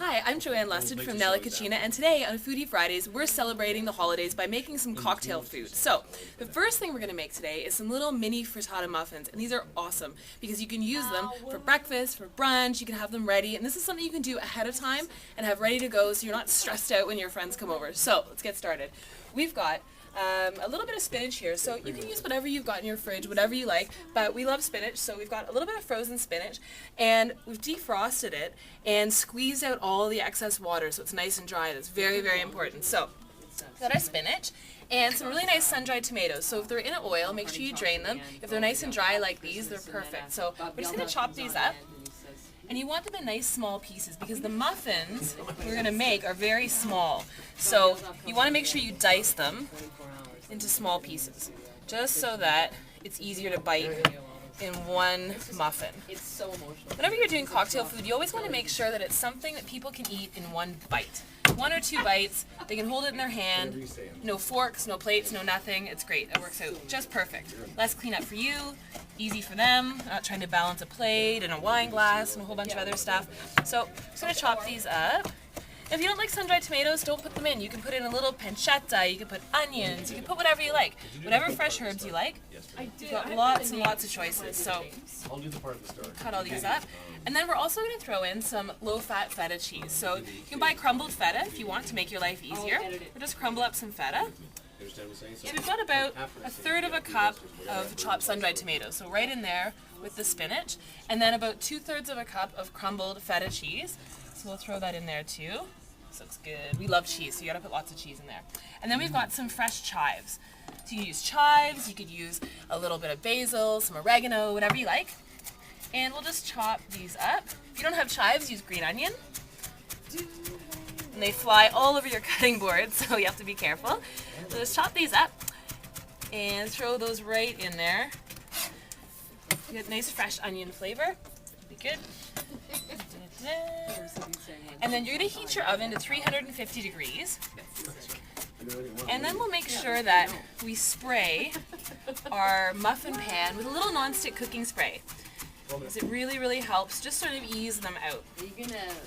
Hi, I'm Joanne from Nella Cucina, and today on Foodie Fridays we're celebrating the holidays by making some cocktail food. So, the first thing we're going to make today is some little mini frittata muffins, and these are awesome because you can use them for breakfast, for brunch, you can have them ready, and this is something you can do ahead of time and have ready to go so you're not stressed out when your friends come over. So, let's get started. We've got a little bit of spinach here, so you can use whatever you've got in your fridge, whatever you like, but we love spinach, so we've got a little bit of frozen spinach, and we've defrosted it and squeezed out all the excess water so it's nice and dry. That's very, very important. So, we've got our spinach and some really nice sun-dried tomatoes. So if they're in oil, make sure you drain them. If they're nice and dry like these, they're perfect. So we're just going to chop these up. And you want them in nice small pieces because the muffins we're going to make are very small. So you want to make sure you dice them into small pieces, just so that it's easier to bite in one muffin. It's so emotional. Whenever you're doing cocktail food, you always want to make sure that it's something that people can eat in one bite. 1 or 2 bites, they can hold it in their hand, no forks, no plates, no nothing. It's great. It works out just perfect. Less cleanup for you, easy for them, not trying to balance a plate and a wine glass and a whole bunch of other stuff. So I'm just going to chop these up. If you don't like sun-dried tomatoes, don't put them in. You can put in a little pancetta, you can put onions, you can put whatever you like. Whatever fresh herbs you like. You've got lots and lots of choices. So cut all these up. And then we're also going to throw in some low-fat feta cheese. So you can buy crumbled feta if you want to make your life easier. Or just crumble up some feta. So we've got about 1/3 cup of chopped sun-dried tomatoes. So right in there with the spinach. And then about 2/3 cup of crumbled feta cheese. So we'll throw that in there too. This looks good. We love cheese, so you gotta put lots of cheese in there. And then we've got some fresh chives. So you can use chives, you could use a little bit of basil, some oregano, whatever you like. And we'll just chop these up. If you don't have chives, use green onion. And they fly all over your cutting board, so you have to be careful. So just chop these up and throw those right in there. You get nice fresh onion flavor. Be good. And then you're going to heat your oven to 350 degrees. And then we'll make sure that we spray our muffin pan with a little non-stick cooking spray. Because it really, really helps just sort of ease them out.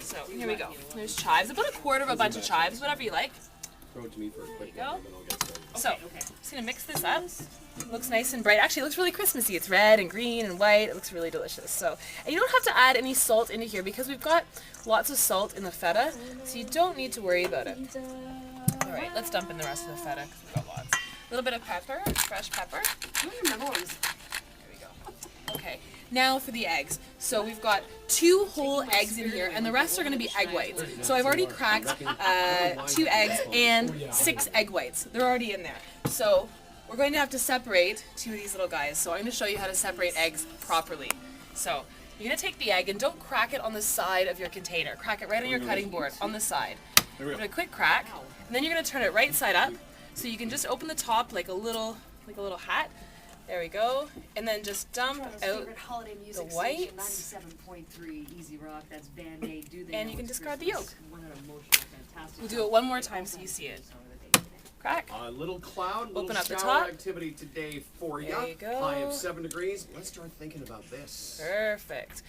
So here we go. There's chives, about 1/4 of a bunch of chives, whatever you like. There you go. So, I'm just going to mix this up. It looks nice and bright. Actually, it looks really Christmassy. It's red and green and white. It looks really delicious. So, and you don't have to add any salt into here because we've got lots of salt in the feta, so you don't need to worry about it. All right, let's dump in the rest of the feta because we've got lots. A little bit of pepper, fresh pepper. There we go. Okay, now for the eggs. So we've got 2 whole eggs in here, and the rest are going to be egg whites. So I've already cracked 2 eggs and 6 egg whites. They're already in there. So we're going to have to separate 2 of these little guys. So I'm going to show you how to separate eggs properly. So you're going to take the egg and don't crack it on the side of your container. Crack it right on your cutting board, on the side. Give it a quick crack, and then you're going to turn it right side up. So you can just open the top like a little hat. There we go. And then just dump out the whites. And you can discard the yolk. We'll do it one more time so you see it. Crack. A little cloud, Open up the shower top. activity today for you. There you go. High of 7 degrees. Let's start thinking about this. Perfect.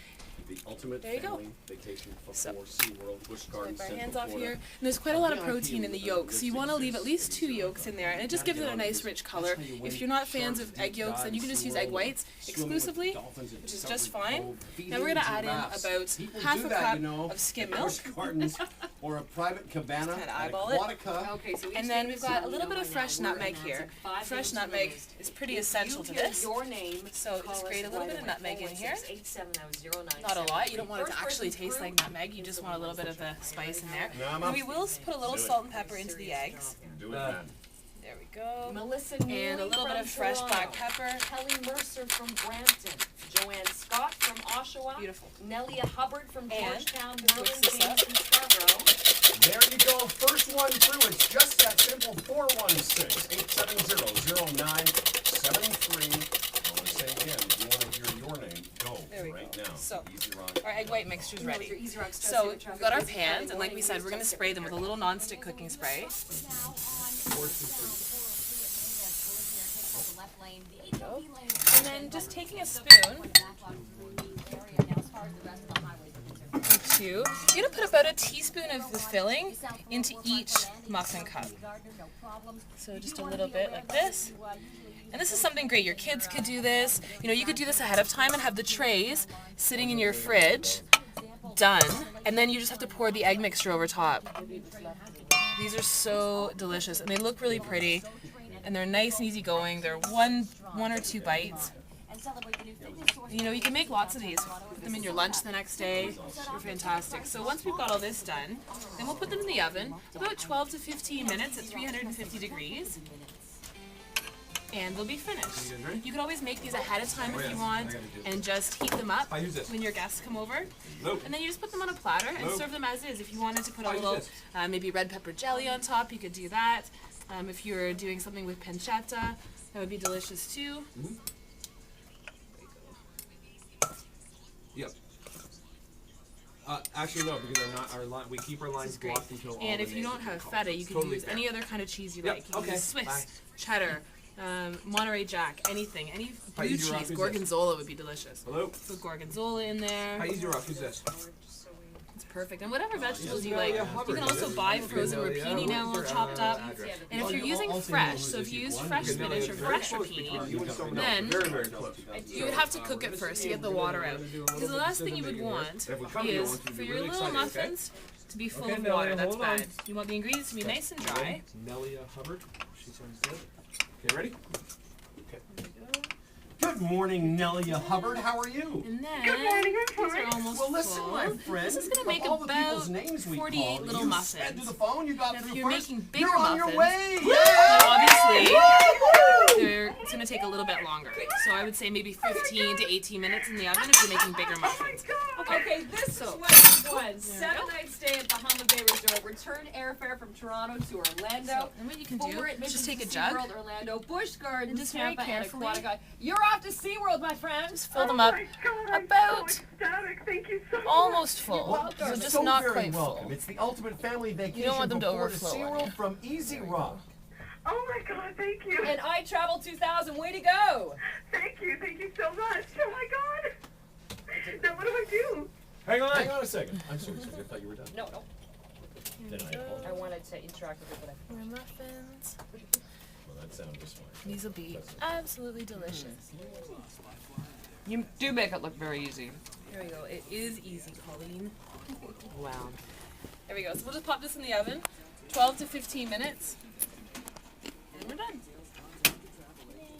The ultimate There you go. family vacation before SeaWorld, Busch Gardens, Wipe our Central hands off Florida. here. And there's quite a lot of protein in the yolk, so you want to leave at least 2 yolks in there, and it just gives it a nice rich color. If you're not fans of egg yolks, then you can just use egg whites exclusively, which is just fine. Now we're going to add in about 1/2 cup of skim milk. Busch Gardens or a private cabana Kind of at eyeball it. Aquatica. And then we've got a little bit of fresh nutmeg here. Fresh nutmeg is pretty essential to this. So just grate a little bit of nutmeg in here. Not a lot. You don't want it to actually taste like nutmeg. You just want a little bit of the spice in there. And we will put a little salt and pepper into the eggs. Do it, man. There we go. Melissa And a little bit of fresh black pepper. Kelly Mercer from Brampton, Joanne Scott from Oshawa, Beautiful. Nelia Hubbard from Georgetown, mix Merlin this James up. from Scarborough. There you go. First one through. It's just that simple. 416-870-0973. I want to say again, if you want to hear your name, go There we right go. now. So, Easy Rock. our egg white mixture is ready. So we've got our pans, and like we said, we're going to spray them with a little non-stick cooking spray. And then just taking a spoon, too. You're going to put about a teaspoon of the filling into each muffin cup. So just a little bit like this. And this is something great. Your kids could do this. You know, you could do this ahead of time and have the trays sitting in your fridge, done. And then you just have to pour the egg mixture over top. These are so delicious, and they look really pretty, and they're nice and easy going. They're one or two bites. You know, you can make lots of these. Put them in your lunch the next day. They're fantastic. So once we've got all this done, then we'll put them in the oven about 12 to 15 minutes at 350 degrees. And they'll be finished. You can always make these ahead of time if you want and just heat them up when your guests come over. And then you just put them on a platter and serve them as is. If you wanted to put a little maybe red pepper jelly on top, you could do that. If you're doing something with pancetta, that would be delicious too. Yep. Actually, no, because we keep our lines blocked until all And if you don't have feta, you can use any other kind of cheese you like. You can use Swiss, cheddar, Monterey Jack, anything. Any blue cheese, gorgonzola would be delicious. Hello? Put gorgonzola in there. How easy rock? Who's this? It's perfect. And whatever vegetables you like. You can also buy frozen rapini now all chopped up. And if you're using fresh, so if you use fresh spinach or fresh rapini, then you would have to cook it first to get the water out. Because the last thing you would want is for your little muffins to be full of water. That's bad. You want the ingredients to be nice and dry. Nella Hubbard. She sounds good. Okay, ready? Okay. Good morning, Nella Hubbard. How are you? And then, Good morning, these are almost Well, listen, full. my friend. This is going to make of all the about people's names we 48 called, little you muffins. sped to the phone. You got Now, if through you're first. making bigger You're on your muffins, way. obviously, it's going to take a little bit longer. So I would say maybe 15 to 18 minutes in the oven if you're making bigger muffins. Okay, this is what it was. 7-night stay at the Bahama Bay Resort. Return airfare from Toronto to Orlando. And what you can Four do is just take a admissions to jug, SeaWorld, Orlando, Busch Gardens, and just very Tampa, and carefully- Aquatica. You're off to SeaWorld, my friend. just fill them up about Thank you so much. almost full. welcome. So You're just so not very quite welcome. full. It's the ultimate family vacation want them to before overflow the on SeaWorld you. from Easy Rock. Oh my God, thank you. And I Travel 2000, way to go. Thank you so much. Oh my God. Now what do I do? Hang on. Hang on a second. I'm sorry, I thought you were done. No. I wanted to interact with you, but More muffins. Well, that sounded just fine. These will be absolutely delicious. you do make it look very easy. Here we go. It is easy, Colleen. Wow. There we go. So we'll just pop this in the oven, 12 to 15 minutes, and we're done.